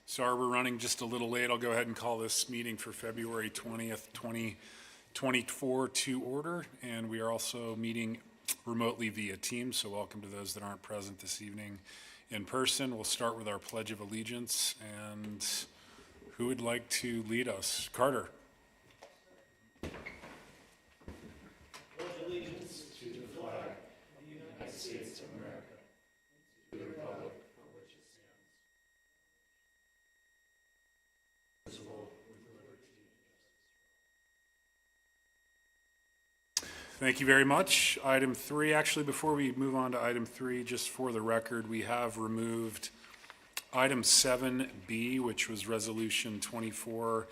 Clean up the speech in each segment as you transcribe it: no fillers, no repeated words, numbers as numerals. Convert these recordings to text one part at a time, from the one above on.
Sorry we're running just a little late. I'll go ahead and call this meeting for February 20th, 2024 to order. And we are also meeting remotely via Teams, so welcome to those that aren't present this evening in person. We'll start with our Pledge of Allegiance, and who would like to lead us? Carter. Thank you very much. Item 3, actually, before we move on to item 3, just for the record, we have removed item 7B, which was resolution 24-4,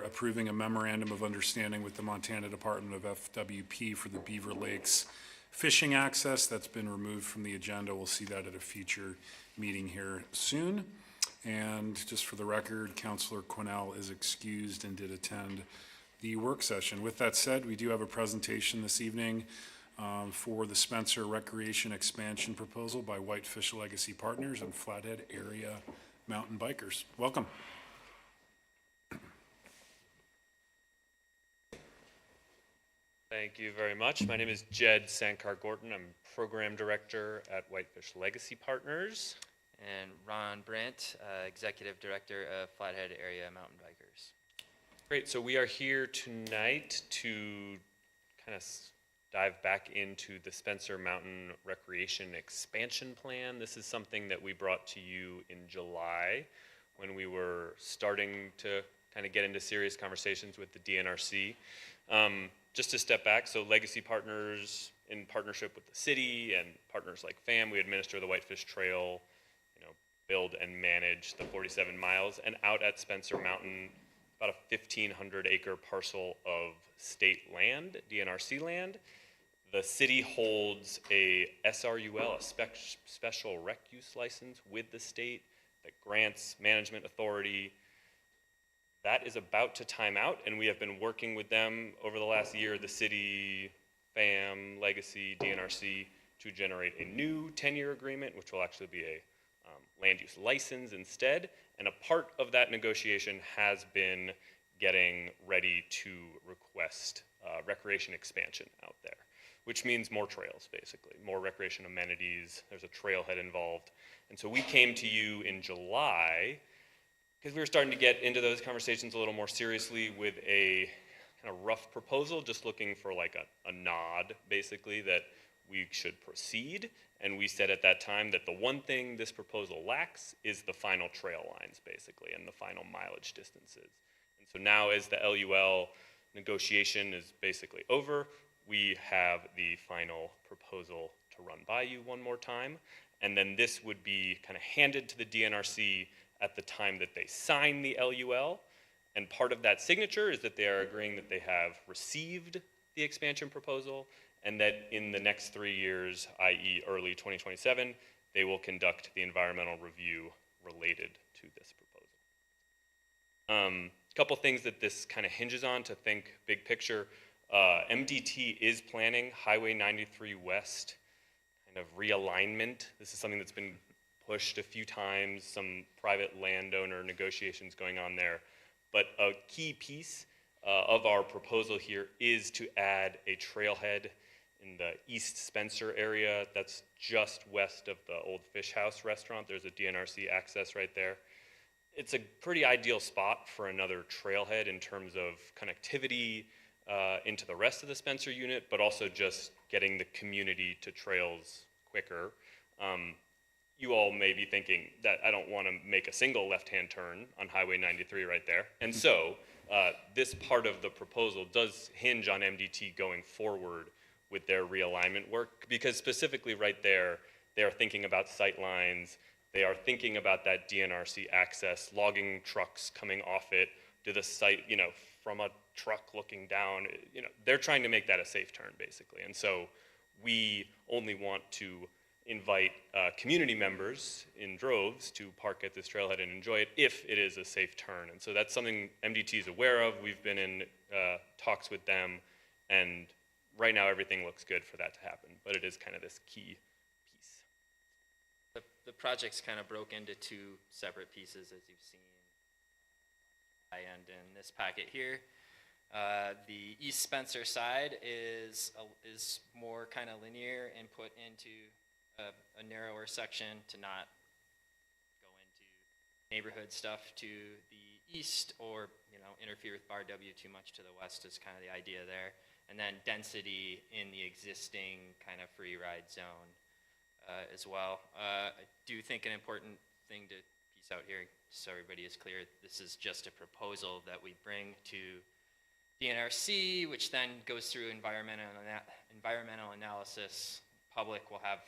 approving a memorandum of understanding with the Montana Department of FWP for the Beaver Lakes fishing access. That's been removed from the agenda. We'll see that at a future meeting here soon. And just for the record, Councillor Quinnell is excused and did attend the work session. With that said, we do have a presentation this evening for the Spencer Recreation Expansion Proposal by Whitefish Legacy Partners and Flathead Area Mountain Bikers. Welcome. Thank you very much. My name is Jed Sankar-Gorton. I'm Program Director at Whitefish Legacy Partners. And Ron Brandt, Executive Director of Flathead Area Mountain Bikers. Great, so we are here tonight to kind of dive back into the Spencer Mountain Recreation Expansion Plan. This is something that we brought to you in July when we were starting to kind of get into serious conversations with the DNRC. Just to step back, so Legacy Partners, in partnership with the city and partners like FAM, we administer the Whitefish Trail, build and manage the 47 miles, and out at Spencer Mountain, about a 1,500 acre parcel of state land, DNRC land. The city holds a SRUL, a special rec use license with the state that grants management authority. That is about to time out, and we have been working with them over the last year, the city, FAM, Legacy, DNRC, to generate a new 10-year agreement, which will actually be a land use license instead. And a part of that negotiation has been getting ready to request recreation expansion out there, which means more trails, basically, more recreation amenities. There's a trailhead involved. And so we came to you in July because we were starting to get into those conversations a little more seriously with a kind of rough proposal, just looking for like a nod, basically, that we should proceed. And we said at that time that the one thing this proposal lacks is the final trail lines, basically, and the final mileage distances. And so now, as the LUL negotiation is basically over, we have the final proposal to run by you one more time. And then this would be kind of handed to the DNRC at the time that they sign the LUL. And part of that signature is that they are agreeing that they have received the expansion proposal, and that in the next 3 years, i.e. early 2027, they will conduct the environmental review related to this proposal. A couple things that this kind of hinges on to think big picture. MDT is planning Highway 93 West kind of realignment. This is something that's been pushed a few times, some private landowner negotiations going on there. But a key piece of our proposal here is to add a trailhead in the East Spencer area. That's just west of the old Fish House restaurant. There's a DNRC access right there. It's a pretty ideal spot for another trailhead in terms of connectivity into the rest of the Spencer unit, but also just getting the community to trails quicker. You all may be thinking that I don't want to make a single left-hand turn on Highway 93 right there. And so this part of the proposal does hinge on MDT going forward with their realignment work, because specifically right there, they are thinking about sight lines, they are thinking about that DNRC access, logging trucks coming off it to the site, from a truck looking down, they're trying to make that a safe turn, basically. And so we only want to invite community members in droves to park at this trailhead and enjoy it if it is a safe turn. And so that's something MDT is aware of. We've been in talks with them, and right now everything looks good for that to happen, but it is kind of this key piece. the project's kind of broke into two separate pieces, as you've seen. And in this packet here, the East Spencer side is more kind of linear and put into a narrower section to not go into neighborhood stuff to the east, or interfere with Bar W too much to the west is kind of the idea there. And then density in the existing kind of free ride zone as well. I do think an important thing to piece out here, so everybody is clear, this is just a proposal that we bring to DNRC, which then goes through environmental analysis. Public will have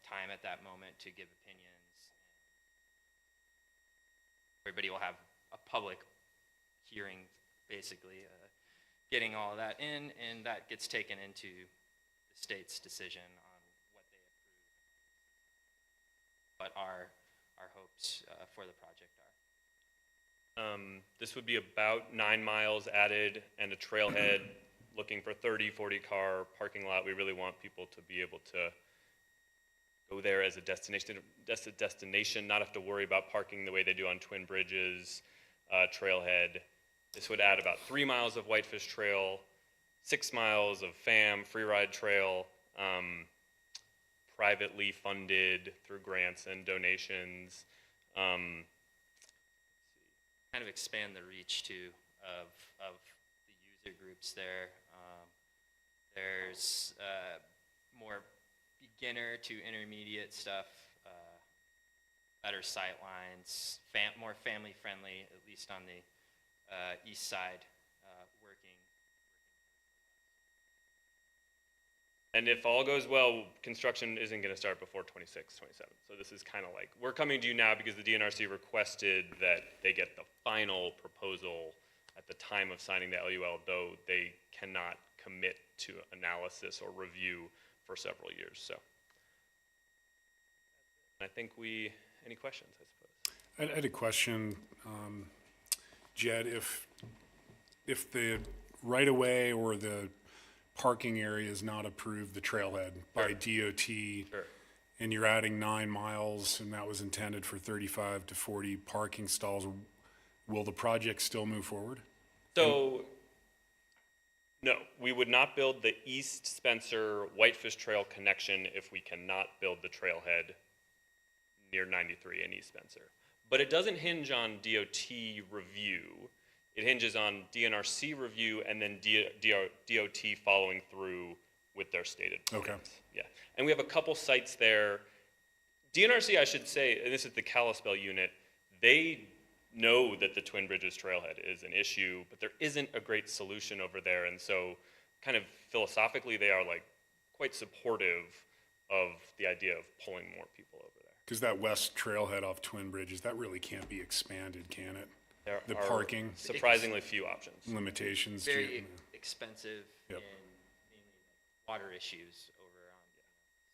time at that moment to give opinions. Everybody will have a public hearing, basically, getting all of that in, and that gets taken into the state's decision on what they approve, what our hopes for the project are. This would be about 9 miles added and a trailhead, looking for 30, 40 car parking lot. We really want people to be able to go there as a destination, not have to worry about parking the way they do on Twin Bridges, trailhead. This would add about 3 miles of Whitefish Trail, 6 miles of FAM, free ride trail, privately funded through grants and donations. Kind of expand the reach too of the user groups there. There's more beginner to intermediate stuff, better sight lines, more family friendly, at least on the east side, working. And if all goes well, construction isn't going to start before 26, 27. So this is kind of like, we're coming to you now because the DNRC requested that they get the final proposal at the time of signing the LUL, though they cannot commit to analysis or review for several years. So I think any questions, I suppose? I had a question, Jed, if the right-of-way or the parking area is not approved, the trailhead by DOT, Sure. and you're adding 9 miles, and that was intended for 35 to 40 parking stalls, will the project still move forward? So, no, we would not build the East Spencer Whitefish Trail connection if we cannot build the trailhead near 93 in East Spencer. But it doesn't hinge on DOT review. It hinges on DNRC review and then DOT following through with their stated plans. Okay. Yeah, and we have a couple sites there. DNRC, I should say, and this is the Kalispell unit, they know that the Twin Bridges trailhead is an issue, but there isn't a great solution over there, and so kind of philosophically they are like quite supportive of the idea of pulling more people over there. Because that west trailhead off Twin Bridges, that really can't be expanded, can it? There The are parking surprisingly few options. limitations. Very expensive, Yep. and mainly water issues over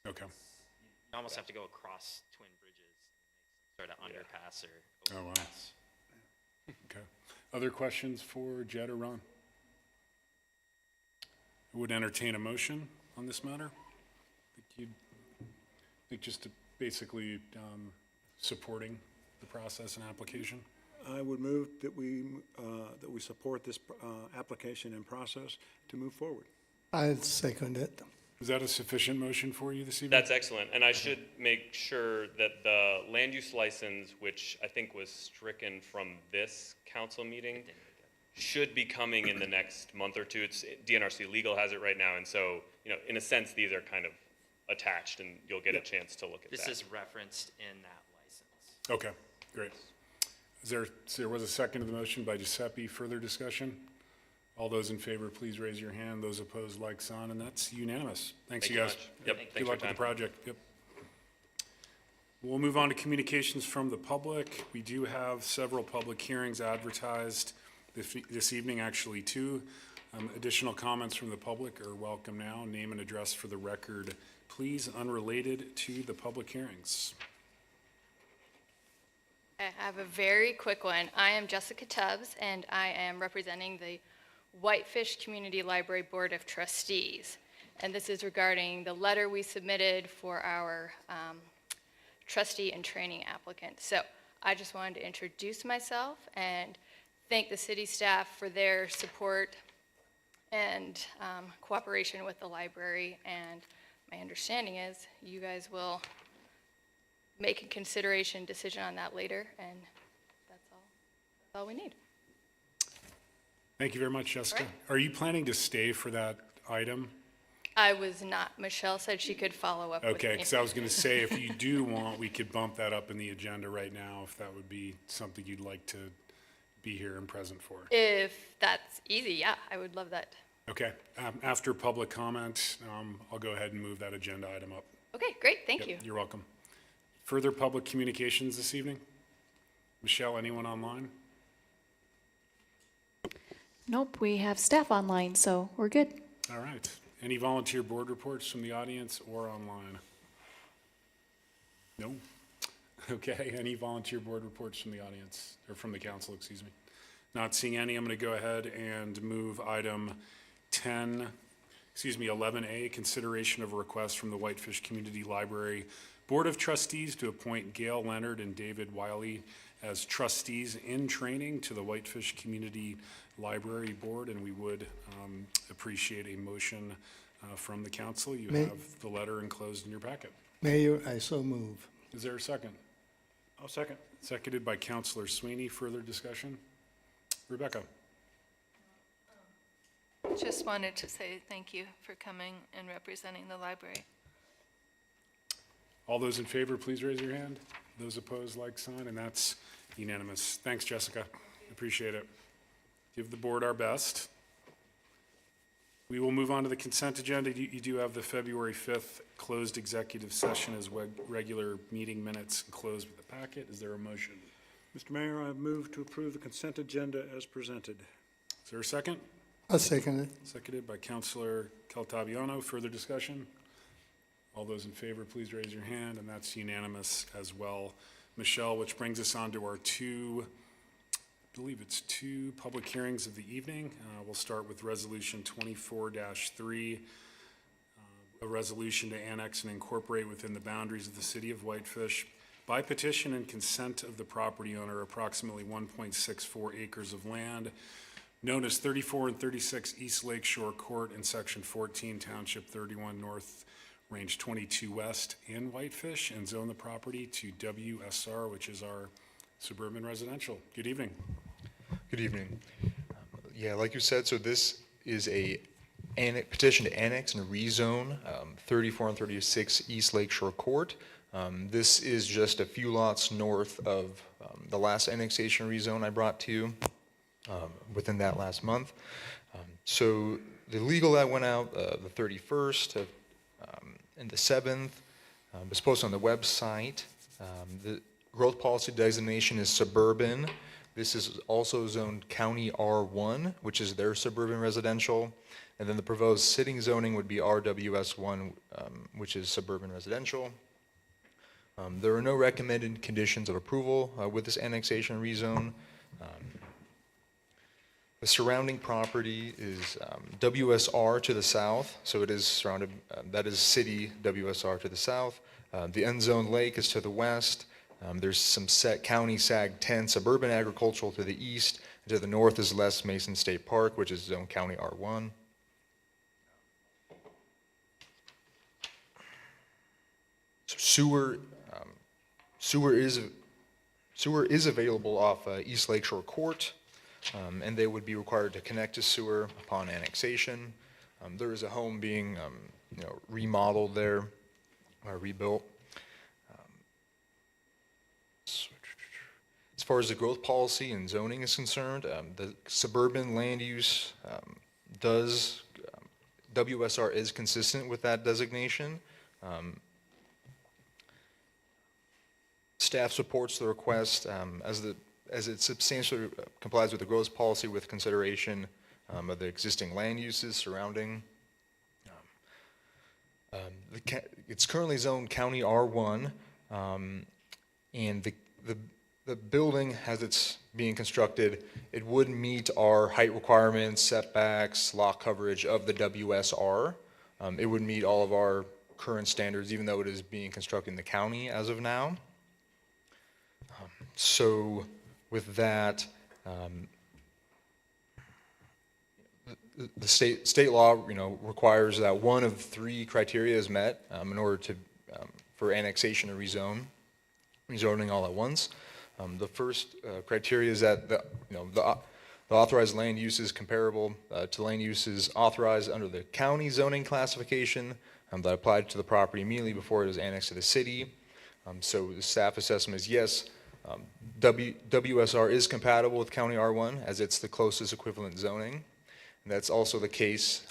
on. Okay. You almost have to go across Twin Bridges, and make some sort of underpass or Oh, wow. overpass. Okay. Other questions for Jed or Ron? I would entertain a motion on this matter. I think just to basically supporting the process and application. I would move that we support this application and process to move forward. I'll second it. Is that a sufficient motion for you this evening? That's excellent, and I should make sure that the land use license, which I think was stricken from this council meeting, should be coming in the next month or two. It's DNRC legal has it right now, and so, in a sense, these are kind of attached, and you'll get a chance to look at This that. is referenced in that license. Okay, great. So there was a second to the motion by Giuseppe. Further discussion? All those in favor, please raise your hand. Those opposed, like sign, and that's unanimous. Thanks, Thank you you guys. much. Yep, Thank you. thanks Good for luck your with the time. project. Yep. We'll move on to communications from the public. We do have several public hearings advertised this evening, actually, two. Additional comments from the public are welcome now. Name and address for the record, please, unrelated to the public hearings. I have a very quick one. I am Jessica Tubbs, and I am representing the Whitefish Community Library Board of Trustees. And this is regarding the letter we submitted for our trustee and training applicant. So I just wanted to introduce myself and thank the city staff for their support and cooperation with the library. And my understanding is you guys will make a consideration decision on that later, and that's all we need. Thank you very much, Jessica. All right. Are you planning to stay for that item? I was not. Michelle said she could follow up with me. Okay, because I was going to say, if you do want, we could bump that up in the agenda right now, if that would be something you'd like to be here and present for. If that's easy, yeah, I would love that. Okay, after public comment, I'll go ahead and move that agenda item up. Okay, great, thank Yep, you. You're welcome. Further public communications this evening? Michelle, anyone online? Nope, we have staff online, so we're good. All right. Any volunteer board reports from the audience or online? No? Okay, any volunteer board reports from the audience, or from the council, excuse me? Not seeing any, I'm going to go ahead and move item 11A, consideration of a request from the Whitefish Community Library Board of Trustees to appoint Gail Leonard and David Wiley as trustees in training to the Whitefish Community Library Board, and we would appreciate a motion from the council. You have the letter enclosed in your packet. Mayor, I so move. Is there a second? I'll second. Seconded by Councilor Sweeney. Further discussion? Rebecca? Just wanted to say thank you for coming and representing the library. All those in favor, please raise your hand. Those opposed, like sign, and that's unanimous. Thanks, Jessica. Appreciate it. Give the board our best. We will move on to the consent agenda. You do have the February 5th closed executive session as regular meeting minutes enclosed with the packet. Is there a motion? Mr. Mayor, I move to approve the consent agenda as presented. Is there a second? I second it. Seconded by Councilor Caltabiano. Further discussion? All those in favor, please raise your hand, and that's unanimous as well. Michelle, which brings us on to our two public hearings of the evening. We'll start with Resolution 24-3, a resolution to annex and incorporate within the boundaries of the city of Whitefish, by petition and consent of the property owner, approximately 1.64 acres of land, known as 34 and 36 East Lake Shore Court in Section 14, Township 31 North, Range 22 West in Whitefish, and zone the property to WSR, which is our suburban residential. Good evening. Good evening. Yeah, like you said, so this is a petition to annex and rezone 34 and 36 East Lake Shore Court. This is just a few lots north of the last annexation rezone I brought to you within that last month. So the legal that went out the 31st and the 7th was posted on the website. The growth policy designation is suburban. This is also zoned County R1, which is their suburban residential. And then the proposed sitting zoning would be RWS1, which is suburban residential. There are no recommended conditions of approval with this annexation rezone. The surrounding property is WSR to the south, so it is surrounded, that is city WSR to the south. The end zone lake is to the west. There's some set county SAG 10 suburban agricultural to the east. And to the north is Les Mason State Park, which is zone county R1. So sewer is available off East Lake Shore Court, and they would be required to connect to sewer upon annexation. There is a home being remodeled there, rebuilt. As far as the growth policy and zoning is concerned, the suburban land use WSR is consistent with that designation. Staff supports the request as it substantially complies with the growth policy with consideration of the existing land uses surrounding. It's currently zoned County R1, and the building, as it's being constructed, it would meet our height requirements, setbacks, lot coverage of the WSR. It would meet all of our current standards, even though it is being constructed in the county as of now. So with that, the state law, requires that one of three criteria is met in order to for annexation or rezoning all at once. The first criteria is that the authorized land use is comparable to land uses authorized under the county zoning classification that applied to the property immediately before it was annexed to the city. So the staff assessment is yes, WSR is compatible with County R1 as it's the closest equivalent zoning. And that's also the case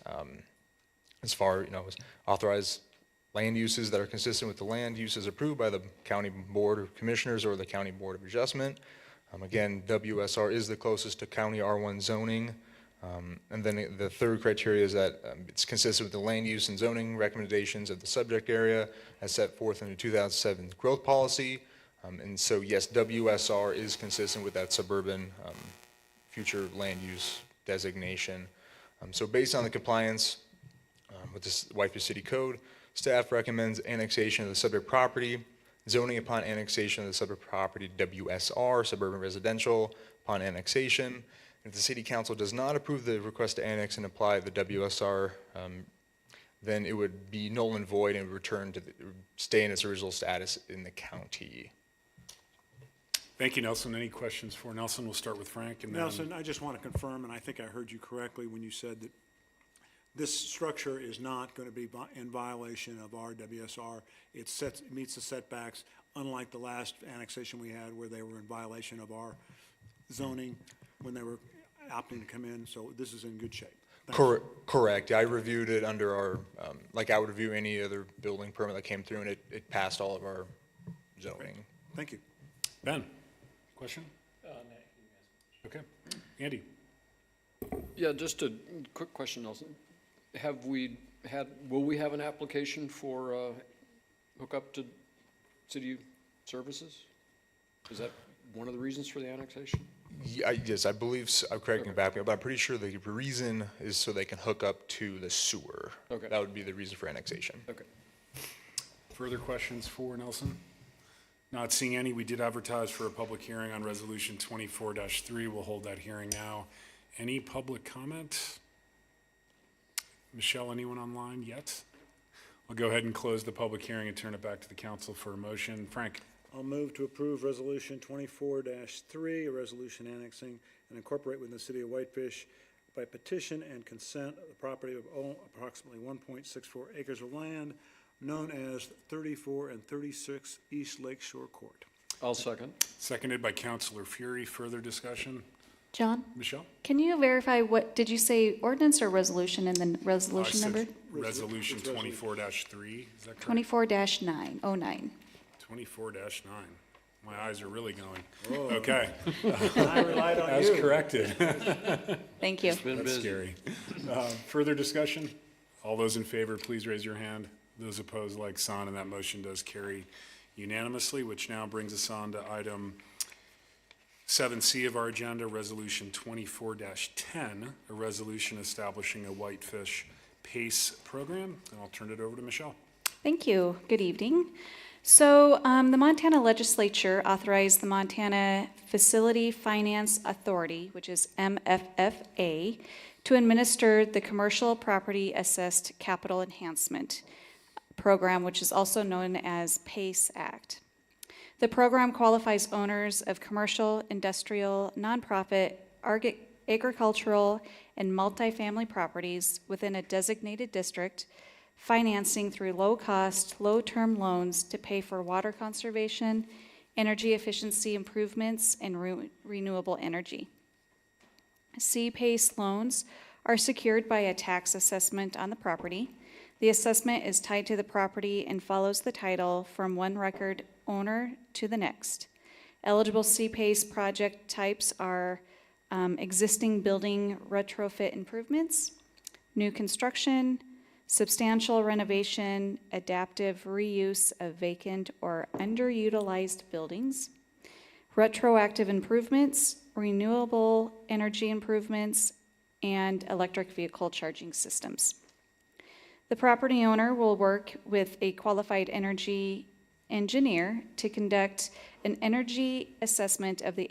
as far, as authorized land uses that are consistent with the land uses approved by the County Board of Commissioners or the County Board of Adjustment. Again, WSR is the closest to County R1 zoning. And then the third criteria is that it's consistent with the land use and zoning recommendations of the subject area as set forth in the 2007 growth policy. And so, yes, WSR is consistent with that suburban future land use designation. So based on the compliance with this Whitefish City Code, staff recommends annexation of the subject property, zoning upon annexation of the subject property WSR, suburban residential, upon annexation. If the city council does not approve the request to annex and apply the WSR, then it would be null and void and return to stay in its original status in the county. Thank you, Nelson. Any questions for Nelson? We'll start with Frank and then. Nelson, I just want to confirm, and I think I heard you correctly when you said that this structure is not going to be in violation of our WSR. It meets the setbacks, unlike the last annexation we had where they were in violation of our zoning when they were opting to come in, so this is in good shape. Correct. I reviewed it under our, like I would review any other building permit that came through, and it passed all of our zoning. Thank you. Ben, question? Okay. Andy? Yeah, just a quick question, Nelson. Will we have an application for hookup to city services? Is that one of the reasons for the annexation? Yes, I believe so. Correct me back, but I'm pretty sure the reason is so they can hook up to the sewer. Okay. That would be the reason for annexation. Okay. Further questions for Nelson? Not seeing any. We did advertise for a public hearing on Resolution 24-3. We'll hold that hearing now. Any public comment? Michelle, anyone online yet? I'll go ahead and close the public hearing and turn it back to the council for a motion. Frank? I'll move to approve Resolution 24-3, a resolution annexing and incorporate within the city of Whitefish by petition and consent the property of approximately 1.64 acres of land known as 34 and 36 East Lake Shore Court. I'll second. Seconded by Councilor Fury. Further discussion? John, Michelle? can you verify what, did you say ordinance or resolution and then resolution I said number? Resolution 24-3, is that correct? 24-909. 24-9. My eyes are really going. Okay, I relied on as you. corrected. Thank you. Been That's busy. scary. Further discussion? All those in favor, please raise your hand. Those opposed, like sign, and that motion does carry unanimously, which now brings us on to item 7C of our agenda, Resolution 24-10, a resolution establishing a Whitefish PACE program. And I'll turn it over to Michelle. Thank you. Good evening. So the Montana Legislature authorized the Montana Facility Finance Authority, which is MFFA, to administer the Commercial Property Assessed Capital Enhancement Program, which is also known as PACE Act. The program qualifies owners of commercial, industrial, nonprofit, agricultural, and multifamily properties within a designated district financing through low-cost, low-term loans to pay for water conservation, energy efficiency improvements, and renewable energy. CPACE loans are secured by a tax assessment on the property. The assessment is tied to the property and follows the title from one record owner to the next. Eligible CPACE project types are existing building retrofit improvements, new construction, substantial renovation, adaptive reuse of vacant or underutilized buildings, retroactive improvements, renewable energy improvements, and electric vehicle charging systems. The property owner will work with a qualified energy engineer to conduct an energy assessment of the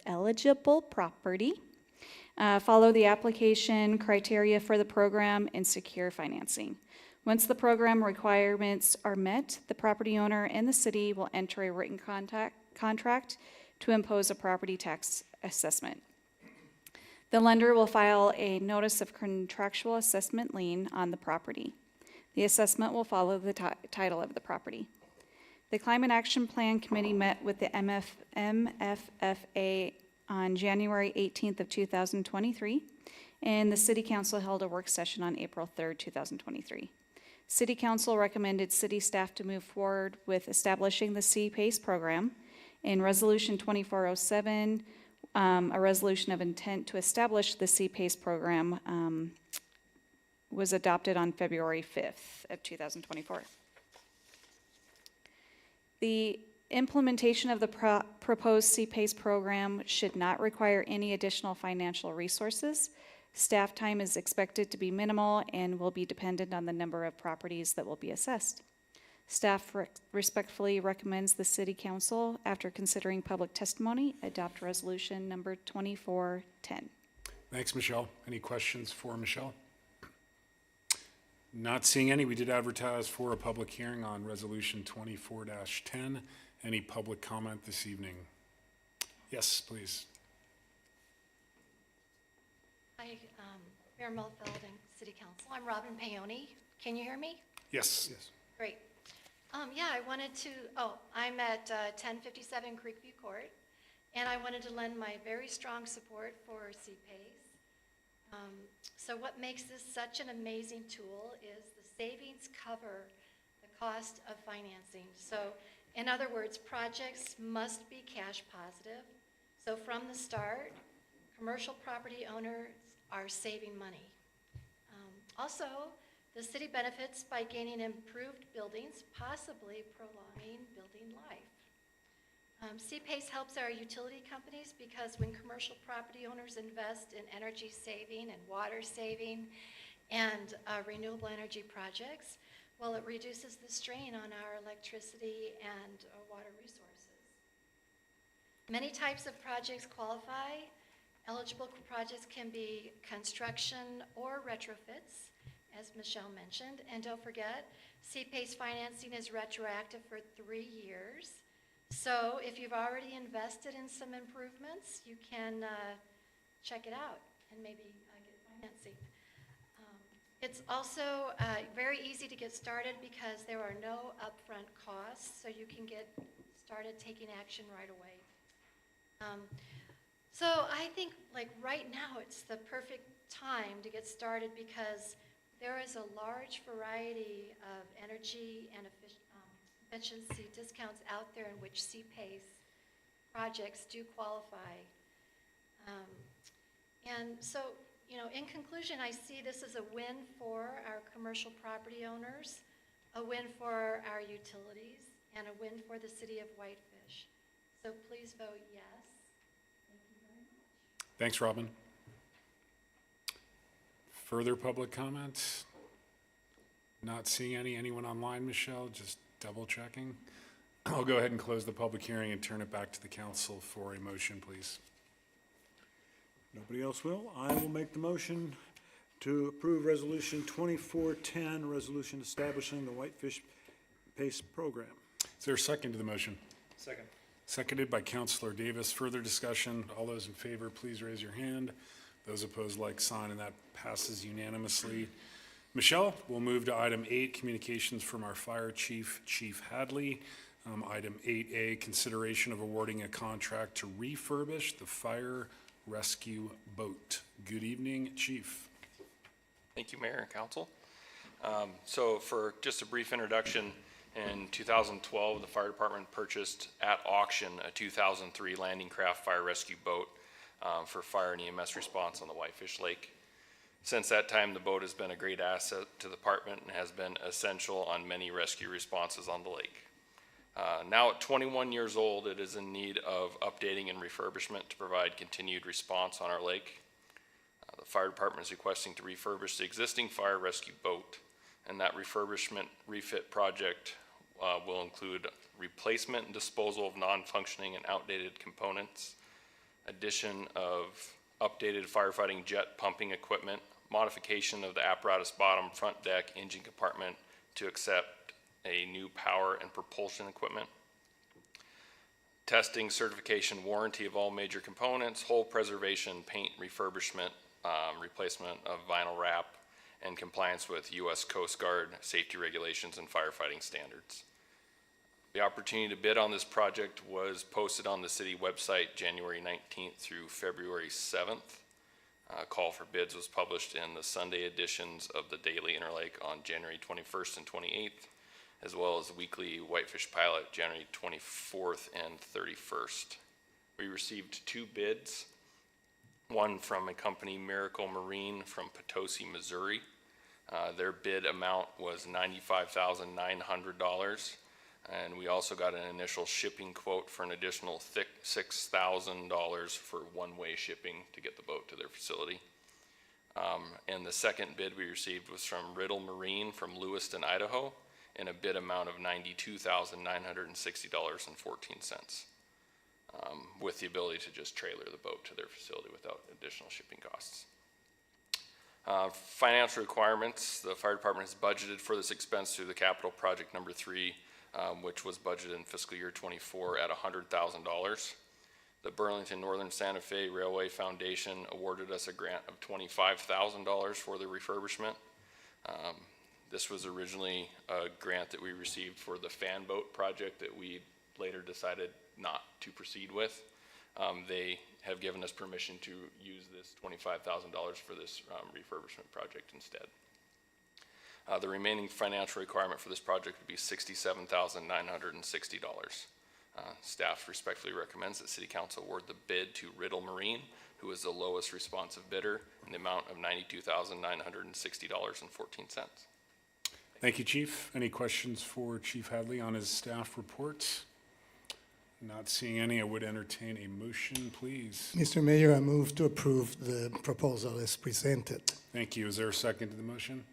eligible property, follow the application criteria for the program, and secure financing. Once the program requirements are met, the property owner and the city will enter a written contract to impose a property tax assessment. The lender will file a notice of contractual assessment lien on the property. The assessment will follow the title of the property. The Climate Action Plan Committee met with the MFFA on January 18th of 2023, and the City Council held a work session on April 3rd, 2023. City Council recommended city staff to move forward with establishing the CPACE program. In Resolution 2407, a resolution of intent to establish the CPACE program was adopted on February 5th of 2024. The implementation of the proposed CPACE program should not require any additional financial resources. Staff time is expected to be minimal and will be dependent on the number of properties that will be assessed. Staff respectfully recommends the City Council, after considering public testimony, adopt resolution number 2410. Thanks, Michelle. Any questions for Michelle? Not seeing any. We did advertise for a public hearing on resolution 24-10. Any public comment this evening? Yes, please. Hi, Mayor Mullfeld and City Council. I'm Robin Paoni. Can you hear me? Yes. Yes. Great. Yeah, I wanted to, I'm at 1057 Creekview Court, and I wanted to lend my very strong support for CPACE. So what makes this such an amazing tool is the savings cover the cost of financing. So in other words, projects must be cash positive. So from the start, commercial property owners are saving money. Also, the city benefits by gaining improved buildings, possibly prolonging building life. CPACE helps our utility companies because when commercial property owners invest in energy saving and water saving and renewable energy projects, well, it reduces the strain on our electricity and water resources. Many types of projects qualify. Eligible projects can be construction or retrofits, as Michelle mentioned. And don't forget, CPACE financing is retroactive for 3 years. So if you've already invested in some improvements, you can check it out and maybe get financing. It's also very easy to get started because there are no upfront costs, so you can get started taking action right away. So I think like right now it's the perfect time to get started because there is a large variety of energy and efficiency discounts out there in which CPACE projects do qualify. And so, you know, in conclusion, I see this as a win for our commercial property owners, a win for our utilities, and a win for the city of Whitefish. So please vote yes. Thank you very much. Thanks, Robin. Further public comments? Not seeing any. Anyone online, Michelle? Just double checking. I'll go ahead and close the public hearing and turn it back to the council for a motion, please. Nobody else will. I will make the motion to approve resolution 2410, resolution establishing the Whitefish PACE program. Is there a second to the motion? Second. Seconded by Councilor Davis. Further discussion? All those in favor, please raise your hand. Those opposed, like sign, and that passes unanimously. Michelle, we'll move to item 8, communications from our fire chief, Chief Hadley. Item 8A, consideration of awarding a contract to refurbish the fire rescue boat. Good evening, Chief. Thank you, Mayor and Council. So for just a brief introduction, in 2012, the fire department purchased at auction a 2003 landing craft fire rescue boat for fire and EMS response on the Whitefish Lake. Since that time, the boat has been a great asset to the department and has been essential on many rescue responses on the lake. Now at 21 years old, it is in need of updating and refurbishment to provide continued response on our lake. The fire department is requesting to refurbish the existing fire rescue boat, and that refurbishment refit project will include replacement and disposal of non-functioning and outdated components, addition of updated firefighting jet pumping equipment, modification of the apparatus bottom, front deck, engine compartment to accept a new power and propulsion equipment, testing, certification, warranty of all major components, hull preservation, paint refurbishment, replacement of vinyl wrap, and compliance with U.S. Coast Guard safety regulations and firefighting standards. The opportunity to bid on this project was posted on the city website January 19th through February 7th. A call for bids was published in the Sunday editions of the Daily Interlake on January 21st and 28th, as well as the weekly Whitefish Pilot January 24th and 31st. We received 2 bids, one from a company, Miracle Marine from Potosi, Missouri. Their bid amount was $95,900. And we also got an initial shipping quote for an additional $6,000 for one-way shipping to get the boat to their facility. And the second bid we received was from Riddle Marine from Lewiston, Idaho, in a bid amount of $92,960.14, with the ability to just trailer the boat to their facility without additional shipping costs. Financial requirements: the fire department has budgeted for this expense through the capital project number 3, which was budgeted in fiscal year 24 at $100,000. The Burlington Northern Santa Fe Railway Foundation awarded us a grant of $25,000 for the refurbishment. This was originally a grant that we received for the fan boat project that we later decided not to proceed with. They have given us permission to use this $25,000 for this refurbishment project instead. The remaining financial requirement for this project would be $67,960. Staff respectfully recommends that City Council award the bid to Riddle Marine, who is the lowest responsive bidder, in the amount of $92,960.14. Thank you, Chief. Any questions for Chief Hadley on his staff report? Not seeing any, I would entertain a motion, please. Mr. Mayor, I move to approve the proposal as presented. Thank you. Is there a second to the motion?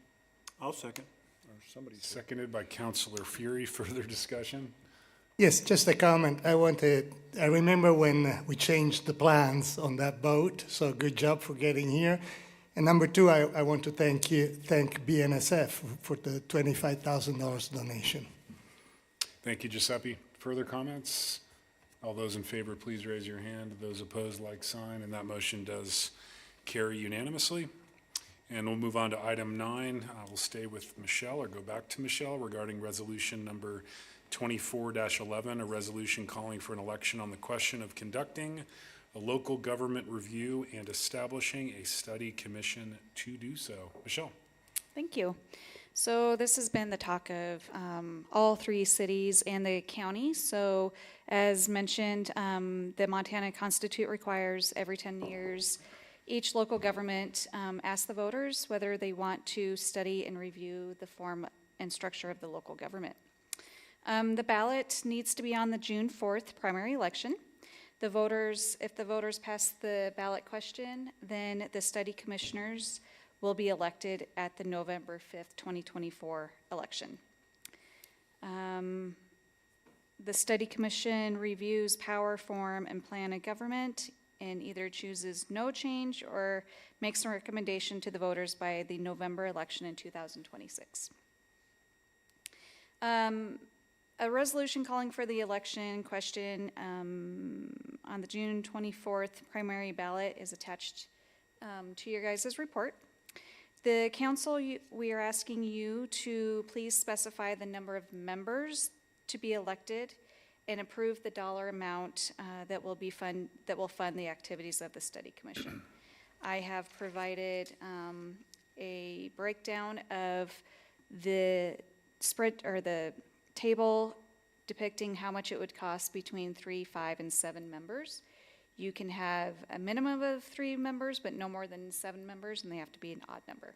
I'll second. Or somebody second. Seconded by Councilor Fury. Further discussion? Yes, just a comment. I remember when we changed the plans on that boat, so good job for getting here. And number 2, I want to thank BNSF for the $25,000 donation. Thank you, Giuseppe. Further comments? All those in favor, please raise your hand. Those opposed, like sign, and that motion does carry unanimously. And we'll move on to item 9. We'll stay with Michelle, or go back to Michelle, regarding resolution number 24-11, a resolution calling for an election on the question of conducting a local government review and establishing a study commission to do so. Michelle. Thank you. So this has been the talk of all 3 cities and the county. So as mentioned, the Montana Constitution requires every 10 years each local government asks the voters whether they want to study and review the form and structure of the local government. The ballot needs to be on the June 4th primary election. If the voters pass the ballot question, then the study commissioners will be elected at the November 5th, 2024 election. The study commission reviews power, form, and plan of government, and either chooses no change or makes a recommendation to the voters by the November election in 2026. A resolution calling for the election question on the June 24th primary ballot is attached to your guys' report. The council, we are asking you to please specify the number of members to be elected and approve the dollar amount that will fund the activities of the study commission. I have provided a breakdown of the spread or the table depicting how much it would cost between 3, 5, and 7 members. You can have a minimum of 3 members, but no more than 7 members, and they have to be an odd number.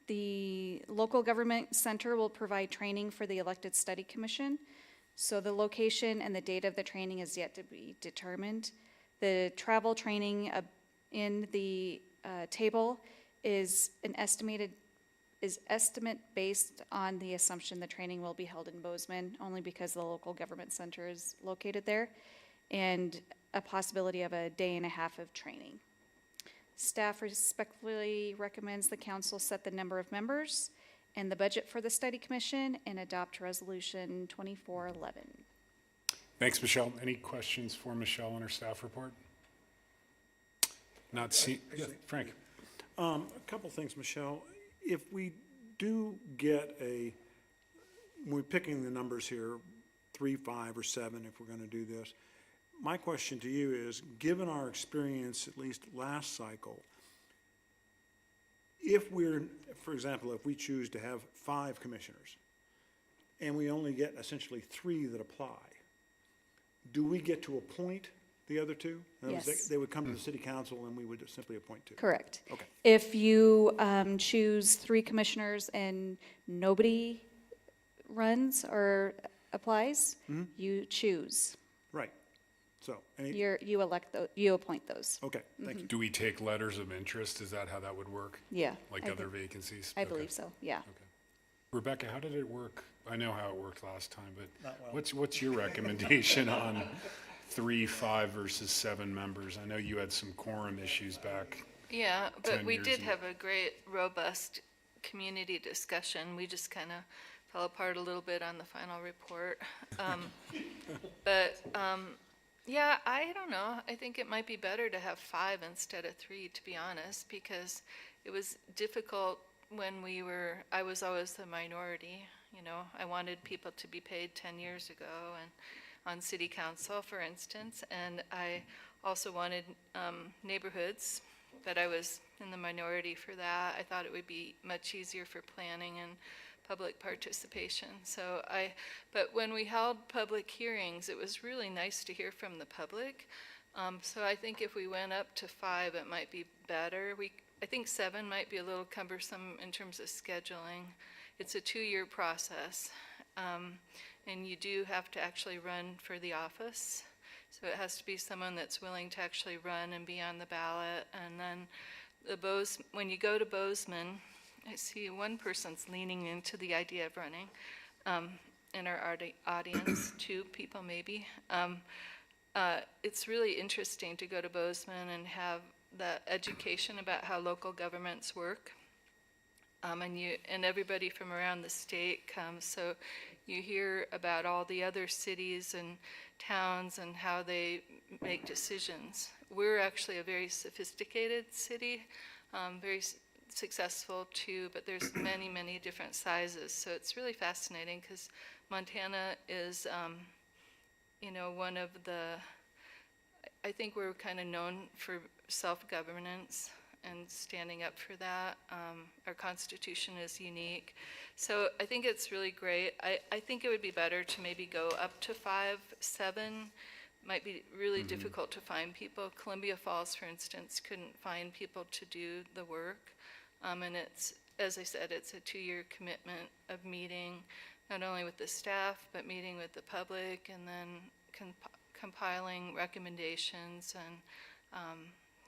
The local government center will provide training for the elected study commission. So the location and the date of the training is yet to be determined. The travel training in the table is estimate based on the assumption the training will be held in Bozeman, only because the local government center is located there, and a possibility of a day and a half of training. Staff respectfully recommends the council set the number of members and the budget for the study commission and adopt resolution 2411. Thanks, Michelle. Any questions for Michelle on her staff report? Not see, yeah, Frank. A couple things, Michelle. If we do get when we're picking the numbers here, 3, 5, or 7, if we're going to do this, my question to you is, given our experience, at least last cycle, if for example, if we choose to have 5 commissioners, and we only get essentially 3 that apply, do we get to appoint the other 2? In other words, Yes. They would come to the city council and we would just simply appoint 2? Correct. Okay. If you choose 3 commissioners and nobody runs or applies, you choose. Right. So, You appoint those. okay, thank you. Do we take letters of interest? Is that how that would work? Yeah. Like I other think- vacancies? I Okay. believe so, yeah. Okay. Rebecca, how did it work? I know how it worked last time, but Not well. what's your recommendation on 3, 5 versus 7 members? I know you had some quorum issues back. Yeah, 10 but we years did and- have a great, robust community discussion. We just kind of fell apart a little bit on the final report. Yeah, I don't know. I think it might be better to have 5 instead of 3, to be honest, because it was difficult when I was always the minority, you know. I wanted people to be paid 10 years ago and on city council, for instance, and I also wanted neighborhoods, but I was in the minority for that. I thought it would be much easier for planning and public participation. But when we held public hearings, it was really nice to hear from the public. So I think if we went up to 5, it might be better. I think 7 might be a little cumbersome in terms of scheduling. It's a 2-year process, and you do have to actually run for the office. So it has to be someone that's willing to actually run and be on the ballot. And then when you go to Bozeman, I see one person's leaning into the idea of running in our audience, 2 people maybe. It's really interesting to go to Bozeman and have the education about how local governments work. And everybody from around the state comes, so you hear about all the other cities and towns and how they make decisions. We're actually a very sophisticated city, very successful too, but there's many, many different sizes. So it's really fascinating because Montana is, one of I think we're kind of known for self-governance and standing up for that. Our Constitution is unique. So I think it's really great. I think it would be better to maybe go up to 5, 7. Might be really difficult to find people. Columbia Falls, for instance, couldn't find people to do the work. And it's, as I said, it's a 2-year commitment of meeting not only with the staff, but meeting with the public and then compiling recommendations. And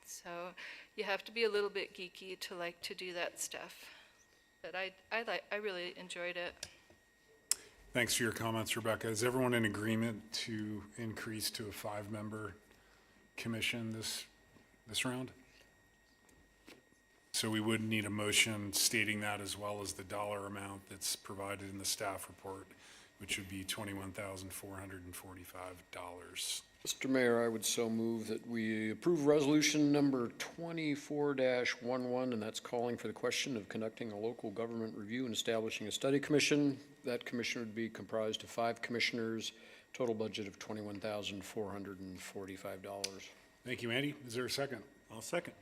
so you have to be a little bit geeky to like to do that stuff. But I really enjoyed it. Thanks for your comments, Rebecca. Is everyone in agreement to increase to a 5-member commission this round? So we would need a motion stating that as well as the dollar amount that's provided in the staff report, which would be $21,445. Mr. Mayor, I would so move that we approve resolution number 24-11, and that's calling for the question of conducting a local government review and establishing a study commission. That commission would be comprised of 5 commissioners, total budget of $21,445. Thank you, Andy. Is there a second? I'll second.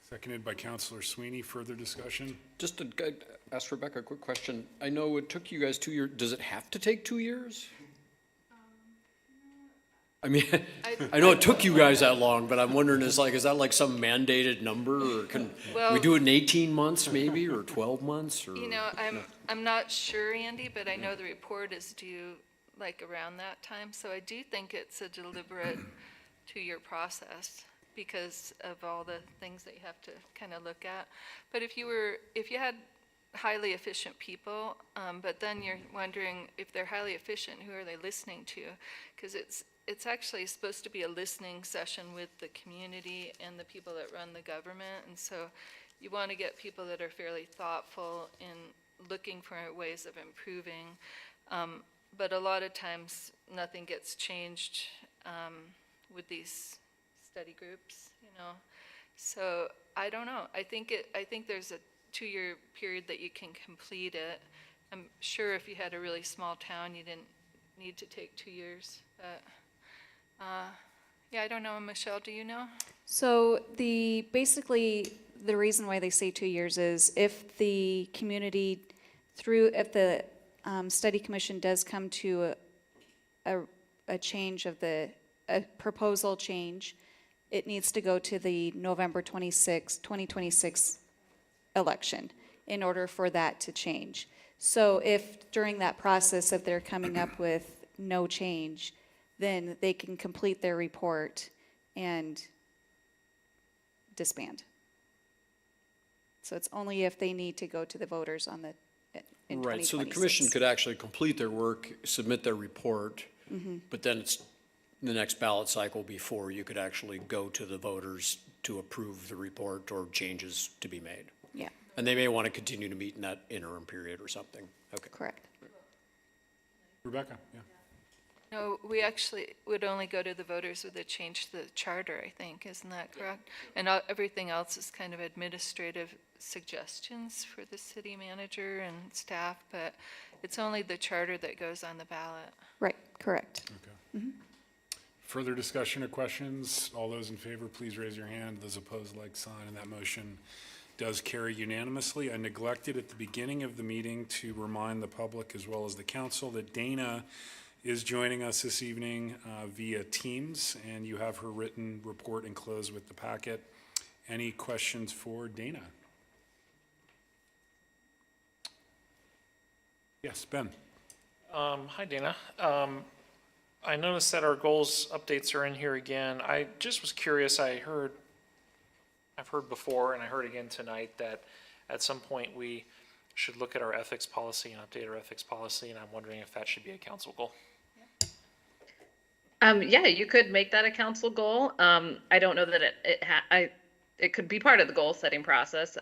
Seconded by Councilor Sweeney. Further discussion? Just to ask Rebecca a quick question. I know it took you guys 2 years. Does it have to take 2 years? I mean, I know it took you guys that long, but I'm wondering, is that like some mandated number, or can we do it in 18 months maybe, or 12 months, or? I'm not sure, Andy, but I know the report is due like around that time. So I do think it's a deliberate 2-year process. because of all the things that you have to kind of look at. But if you had highly efficient people, but then you're wondering if they're highly efficient, who are they listening to? Because it's actually supposed to be a listening session with the community and the people that run the government. And so you want to get people that are fairly thoughtful in looking for ways of improving. But a lot of times, nothing gets changed with these study groups, you know. So I don't know. I think there's a 2-year period that you can complete it. I'm sure if you had a really small town, you didn't need to take 2 years. But yeah, I don't know. Michelle, do you know? So basically, the reason why they say 2 years is if the community, if the study commission does come to a change of a proposal change, it needs to go to the November 26, 2026 election in order for that to change. So if during that process, if they're coming up with no change, then they can complete their report and disband. So it's only if they need to go to the voters in 2026. Right, so the commission could actually complete their work, submit their report, but then it's the next ballot cycle before you could actually go to the voters to approve the report or changes to be made. Yeah, And they may want to continue to meet in that interim period or something. Okay. correct. Rebecca, yeah. No, we actually would only go to the voters with a change to the charter, I think, isn't that correct? And everything else is kind of administrative suggestions for the city manager and staff, but it's only the charter that goes on the ballot. Right, correct. Okay. Further discussion or questions? All those in favor, please raise your hand. Those opposed, like sign, and that motion does carry unanimously. I neglected at the beginning of the meeting to remind the public as well as the council that Dana is joining us this evening via Teams, and you have her written report enclosed with the packet. Any questions for Dana? Yes, Ben. Hi, Dana. I noticed that our goals updates are in here again. I just was curious, I've heard before, and I heard again tonight, that at some point we should look at our ethics policy and update our ethics policy, and I'm wondering if that should be a council goal. Yeah, you could make that a council goal. I don't know that it could be part of the goal setting process.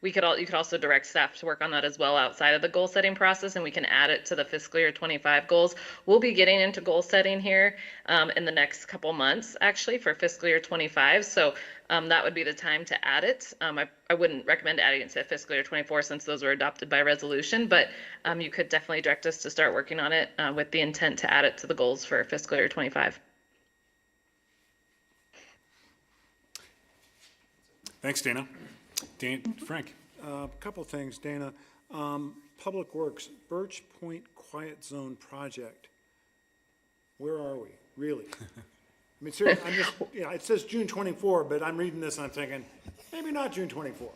You could also direct staff to work on that as well outside of the goal setting process, and we can add it to the fiscal year 25 goals. We'll be getting into goal setting here in the next couple months, actually, for fiscal year 25. So that would be the time to add it. I wouldn't recommend adding it to fiscal year 24 since those were adopted by resolution, but you could definitely direct us to start working on it with the intent to add it to the goals for fiscal year 25. Thanks, Dana. Frank. A couple of things, Dana. Public Works, Birch Point Quiet Zone Project. Where are we, really? I mean, seriously, it says June 24, but I'm reading this and I'm thinking, maybe not June 24.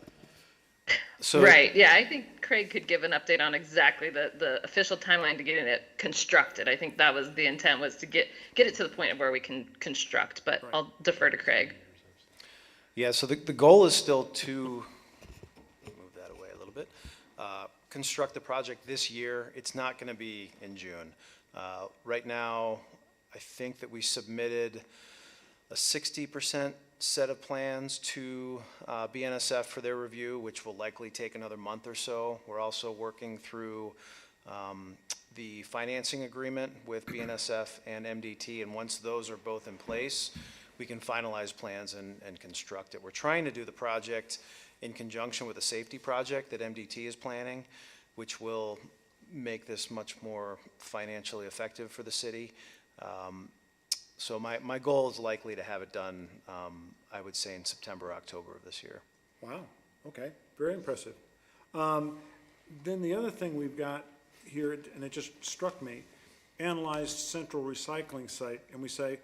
So, Right, yeah, I think Craig could give an update on exactly the official timeline to getting it constructed. I think that was the intent, was to get it to the point of where we can construct, but Right. I'll defer to Craig. Yeah, so the goal is still to, move that away a little bit, construct the project this year. It's not going to be in June. Right now, I think that we submitted a 60% set of plans to BNSF for their review, which will likely take another month or so. We're also working through the financing agreement with BNSF and MDT, and once those are both in place, we can finalize plans and construct it. We're trying to do the project in conjunction with a safety project that MDT is planning, which will make this much more financially effective for the city. So my goal is likely to have it done, I would say in September, October of this year. Wow, okay, very impressive. Then the other thing we've got here, and it just struck me, analyzed central recycling site, and we say,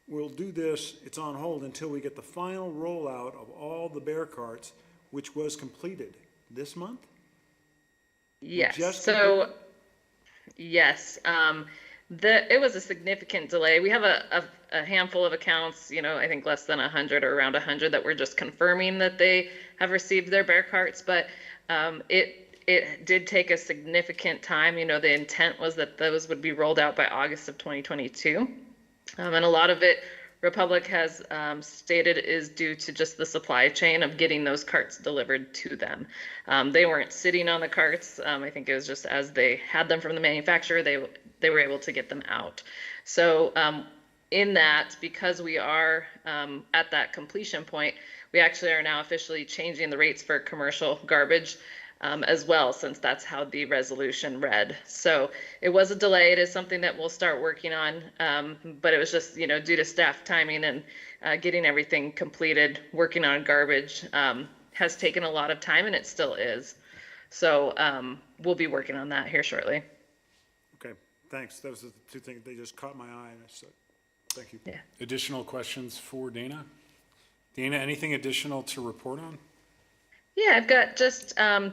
we'll do this, it's on hold until we get the final rollout of all the bear carts, which was completed this month? Yes, just so, yes, It was a significant delay. We have a handful of accounts, I think less than 100 or around 100 that we're just confirming that they have received their bear carts, but it did take a significant time. The intent was that those would be rolled out by August of 2022. And a lot of it, Republic has stated, is due to just the supply chain of getting those carts delivered to them. They weren't sitting on the carts. I think it was just as they had them from the manufacturer, they were able to get them out. So in that, because we are at that completion point, we actually are now officially changing the rates for commercial garbage as well, since that's how the resolution read. So it was a delay. It is something that we'll start working on, but it was just, due to staff timing and getting everything completed, working on garbage has taken a lot of time, and it still is. So we'll be working on that here shortly. Okay, thanks. Those are the two things, they just caught my eye, so, thank you. Yeah. Additional questions for Dana? Dana, anything additional to report on? Yeah, I've got just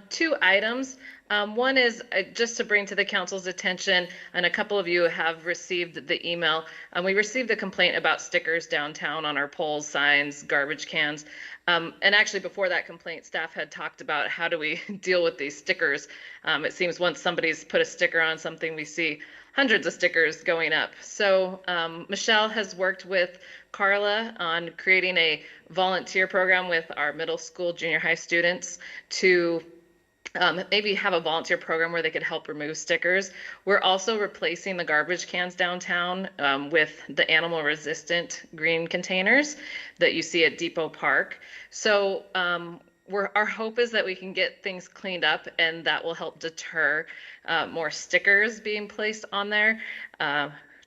two items. One is just to bring to the council's attention, and a couple of you have received the email. We received a complaint about stickers downtown on our poles, signs, garbage cans. And actually before that complaint, staff had talked about how do we deal with these stickers. It seems once somebody's put a sticker on something, we see hundreds of stickers going up. So Michelle has worked with Carla on creating a volunteer program with our middle school, junior high students to maybe have a volunteer program where they could help remove stickers. We're also replacing the garbage cans downtown with the animal resistant green containers that you see at Depot Park. So our hope is that we can get things cleaned up, and that will help deter more stickers being placed on there.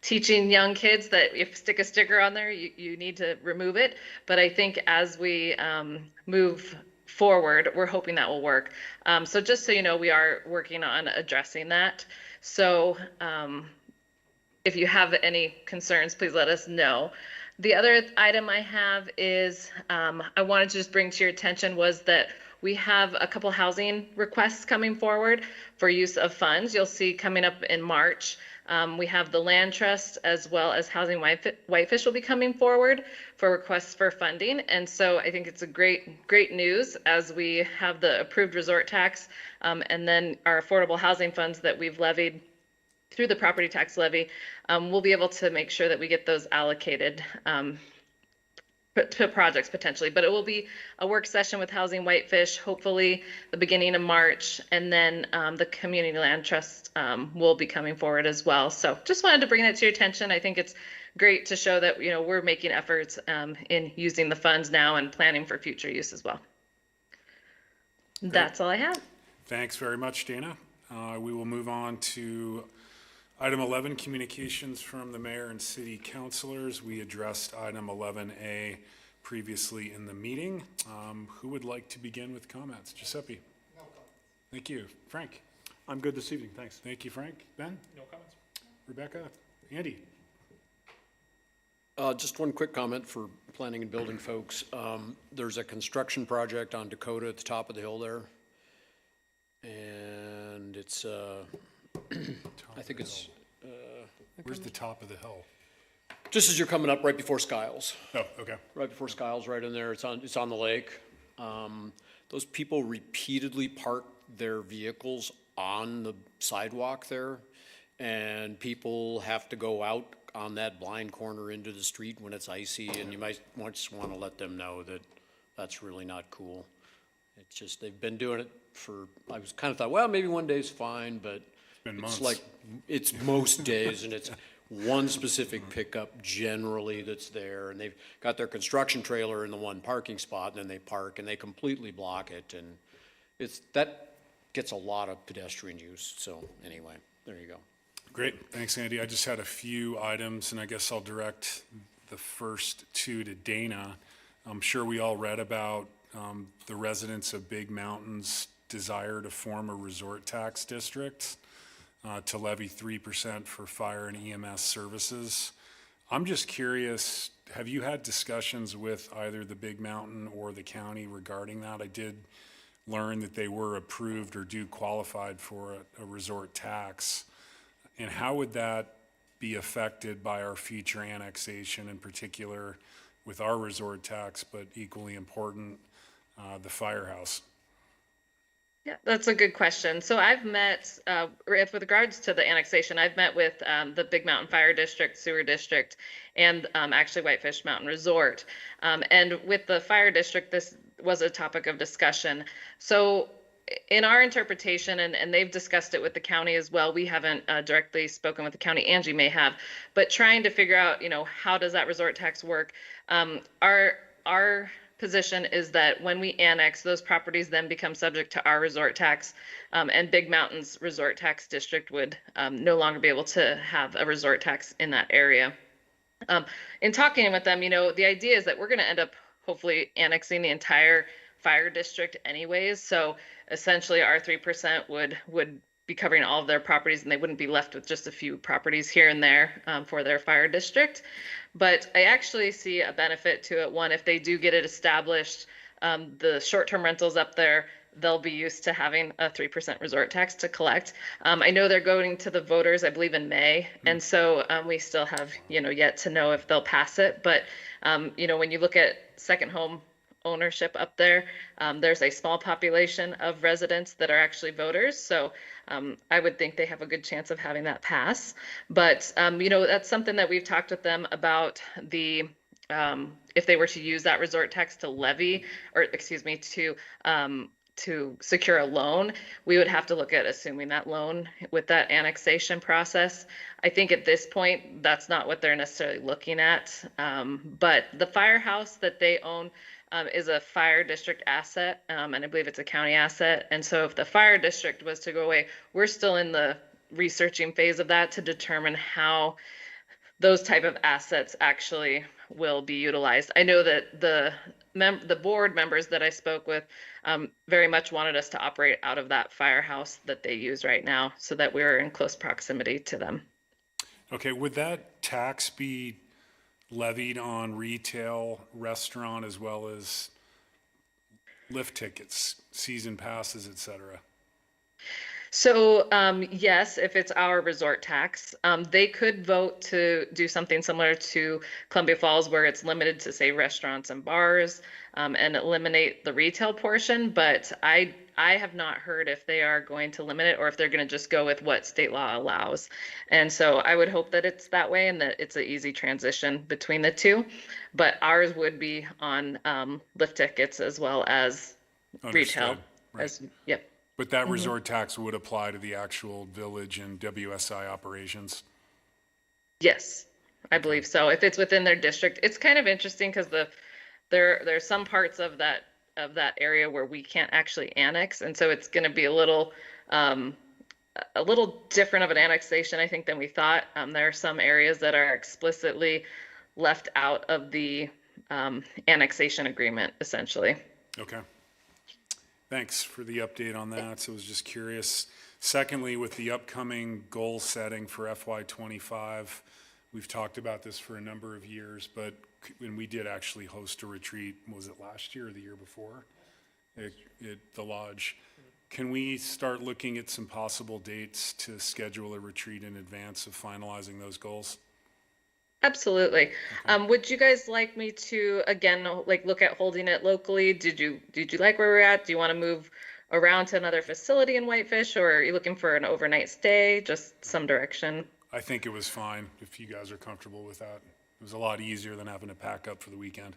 Teaching young kids that if you stick a sticker on there, you need to remove it. But I think as we move forward, we're hoping that will work. So just so you know, we are working on addressing that. So if you have any concerns, please let us know. The other item I have is I wanted to just bring to your attention was that we have a couple housing requests coming forward for use of funds. You'll see coming up in March. We have the Land Trust as well as Housing Whitefish will be coming forward for requests for funding. And so I think it's a great news as we have the approved resort tax and then our affordable housing funds that we've levied through the property tax levy. We'll be able to make sure that we get those allocated to projects potentially, but it will be a work session with Housing Whitefish, hopefully the beginning of March, and then the Community Land Trust will be coming forward as well. So just wanted to bring that to your attention. I think it's great to show that we're making efforts in using the funds now and planning for future use as well. Great. That's all I have. Thanks very much, Dana. We will move on to item 11, communications from the mayor and city councilors. We addressed item 11A previously in the meeting. Who would like to begin with comments? Giuseppe? No comments. Thank you. Frank? I'm good this evening, thanks. Thank you, Frank. Ben? No comments. Rebecca? Andy? Just one quick comment for planning and building folks. There's a construction project on Dakota at the top of the hill there. And it's, I think it's, Where's the top of the hill? just as you're coming up right before Skiles. Oh, okay. Right before Skiles, right in there. It's on the lake. Those people repeatedly park their vehicles on the sidewalk there, and people have to go out on that blind corner into the street when it's icy, and you might just want to let them know that that's really not cool. It's just, they've been doing it for, I was kind of thought, well, maybe one day's fine, but been it's months. like, it's most days, and it's one specific pickup generally that's there, and they've got their construction trailer in the one parking spot, and then they park, and they completely block it, and that gets a lot of pedestrian use, so anyway, there you go. Great, thanks, Andy. I just had a few items, and I guess I'll direct the first two to Dana. I'm sure we all read about the residents of Big Mountain's desire to form a resort tax district to levy 3% for fire and EMS services. I'm just curious, have you had discussions with either the Big Mountain or the county regarding that? I did learn that they were approved or do qualified for a resort tax. And how would that be affected by our future annexation, in particular with our resort tax, but equally important, the firehouse? Yeah, that's a good question. So I've met, with regards to the annexation, I've met with the Big Mountain Fire District, Sewer District, and actually Whitefish Mountain Resort. And with the fire district, this was a topic of discussion. So in our interpretation, and they've discussed it with the county as well, we haven't directly spoken with the county, Angie may have, but trying to figure out, how does that resort tax work? Our position is that when we annex, those properties then become subject to our resort tax, and Big Mountain's resort tax district would no longer be able to have a resort tax in that area. In talking with them, the idea is that we're going to end up hopefully annexing the entire fire district anyways. So essentially our 3% would be covering all of their properties, and they wouldn't be left with just a few properties here and there for their fire district. But I actually see a benefit to it. One, if they do get it established, the short-term rentals up there, they'll be used to having a 3% resort tax to collect. I know they're going to the voters, I believe, in May. And so we still have, yet to know if they'll pass it. But, when you look at second home ownership up there, there's a small population of residents that are actually voters. So I would think they have a good chance of having that pass. But, that's something that we've talked with them about, the if they were to use that resort tax to levy, or excuse me, to secure a loan, we would have to look at assuming that loan with that annexation process. I think at this point, that's not what they're necessarily looking at. But the firehouse that they own is a fire district asset, and I believe it's a county asset. And so if the fire district was to go away, we're still in the researching phase of that to determine how those type of assets actually will be utilized. I know that the board members that I spoke with very much wanted us to operate out of that firehouse that they use right now, so that we're in close proximity to them. Okay, would that tax be levied on retail, restaurant, as well as lift tickets, season passes, et cetera? So yes, if it's our resort tax, they could vote to do something similar to Columbia Falls, where it's limited to, say, restaurants and bars, and eliminate the retail portion. But I have not heard if they are going to limit it, or if they're going to just go with what state law allows. And so I would hope that it's that way, and that it's an easy transition between the two. But ours would be on lift tickets as well as retail. Understood, right. Yep. But that resort tax would apply to the actual village and WSI operations? Yes, I believe so. If it's within their district, it's kind of interesting because there's some parts of that area where we can't actually annex, and so it's going to be a little different of an annexation, I think, than we thought. There are some areas that are explicitly left out of the annexation agreement, essentially. Okay. Thanks for the update on that. So I was just curious. Secondly, with the upcoming goal setting for FY25, we've talked about this for a number of years, but when we did actually host a retreat, was it last year or the year before? At the lodge. Can we start looking at some possible dates to schedule a retreat in advance of finalizing those goals? Absolutely. Would you guys like me to, again, look at holding it locally? Did you like where we're at? Do you want to move around to another facility in Whitefish, or are you looking for an overnight stay? Just some direction. I think it was fine, if you guys are comfortable with that. It was a lot easier than having to pack up for the weekend.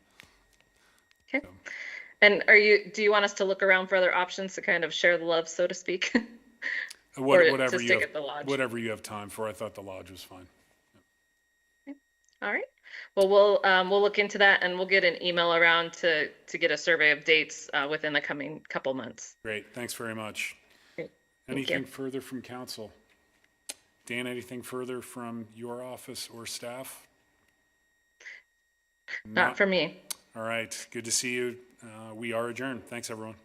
Okay. And do you want us to look around for other options to kind of share the love, so to speak? Or to stick at the lodge? Whatever you have time for. I thought the lodge was fine. All right. Well, we'll look into that, and we'll get an email around to get a survey of dates within the coming couple months. Great. Thanks very much. Great. Anything further from council? Dan, anything further from your office or staff? Not for me. All right. Good to see you. We are adjourned. Thanks, everyone.